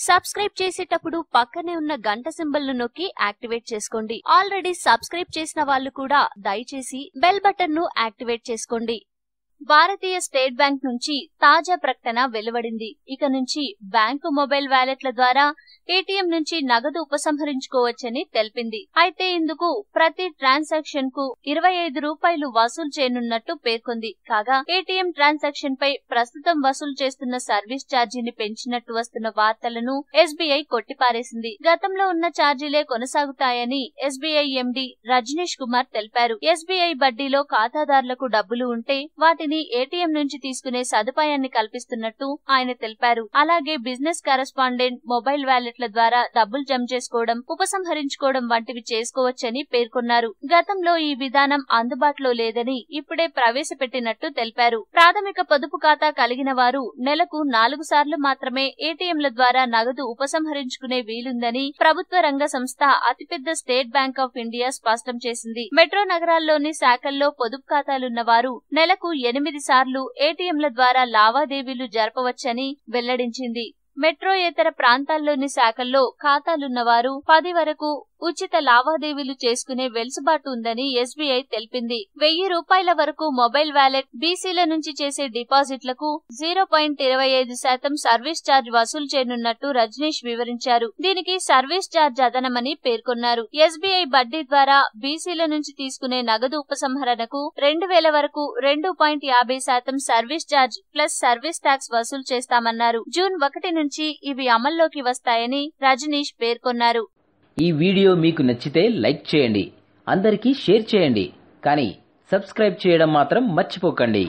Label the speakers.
Speaker 1: Subscribe చేసేటప్పుడు పక్కనే ఉన్న గంట సింబల్ ను నొక్కి యాక్టివేట్ చేసుకోండి. ఆల్రెడీ సబ్స్క్రైబ్ చేసిన వాళ్ళు కూడా దయచేసి బెల్ బటన్ ను యాక్టివేట్ చేసుకోండి. భారతీయ స్టేట్ బ్యాంక్ నుంచి తాజా ప్రకటన వెలువడింది. ఇక నుంచి బ్యాంకు మొబైల్ వాలెట్ల ద్వారా ఏటీఎం నుంచి నగదు ఉపసంహరించుకోవచ్చని తెలిపింది. అయితే ఇందుకు ప్రతి ట్రాన్సాక్షన్ కు 25 రూపాయలు వసూలు చేయనున్నట్టు పేర్కొంది. కాగా ఏటీఎం ట్రాన్సాక్షన్ పై ప్రస్తుతం వసూలు చేస్తున్న సర్వీస్ ఛార్జీని పెంచినట్టు వస్తున్న వార్తలను ఎస్బీఐ కొట్టిపారేసింది. గతంలో ఉన్న ఛార్జీలే కొనసాగుతాయని ఎస్బీఐ ఎండీ రజనీష్ కుమార్ తెలిపారు. ఎస్బీఐ వడ్డీలో ఖాతాదారులకు డబ్బులు ఉంటే వాటిని ఏటీఎం నుంచి తీసుకునే సదుపాయాన్ని కల్పిస్తున్నట్టు ఆయన తెలిపారు. అలాగే బిజినెస్ కరెస్పాండెంట్ మొబైల్ వాలెట్ల ద్వారా డబ్బులు జమ చేసుకోవడం, ఉపసంహరించుకోవడం వంటివి చేసుకోవచ్చని పేర్కొన్నారు. గతంలో ఈ విధానం అందుబాటులో లేదని ఇప్పుడే ప్రవేశపెట్టినట్టు తెలిపారు. ప్రాథమిక పొదుపు ఖాతా కలిగిన వారు నెలకు 4 సార్లు మాత్రమే ఏటీఎంల ద్వారా నగదు ఉపసంహరించుకునే వీలుందని ప్రభుత్వ రంగ సంస్థ అతిపెద్ద స్టేట్ బ్యాంక్ ఆఫ్ ఇండియా స్పష్టం చేసింది. మెట్రో నగరాల్లోని శాఖల్లో పొదుపు ఖాతాలున్న వారు నెలకు 8 సార్లు ఏటీఎంల ద్వారా లావాదేవీలు జరపవచ్చని వెల్లడించింది. మెట్రోయేతర ప్రాంతాల్లోని శాఖల్లో ఖాతాలున్నవారు 10 వరకు ఉచిత లావాదేవీలు చేసుకునే వెసులుబాటు ఉందని ఎస్బీఐ తెలిపింది. 1000 రూపాయల వరకు మొబైల్ వాలెట్ బీసీల నుంచి చేసే డిపాజిట్లకు 0.25% సర్వీస్ ఛార్జ్ వసూలు చేయనున్నట్టు రజనీష్ వివరించారు. దీనికి సర్వీస్ ఛార్జ్ అదనమని పేర్కొన్నారు. ఎస్బీఐ వడ్డీ ద్వారా బీసీల నుంచి తీసుకునే నగదు ఉపసంహరణకు 2000 వరకు 2.50% service charge plus service tax వసూలు చేస్తామన్నారు. జూన్ 1 నుంచి ఇవి అమల్లోకి వస్తాయని రజనీష్ పేర్కొన్నారు.
Speaker 2: ఈ వీడియో మీకు నచ్చితే లైక్ చేయండి, అందరికీ షేర్ చేయండి, కానీ సబ్స్క్రైబ్ చేయడం మాత్రం మర్చిపోకండి.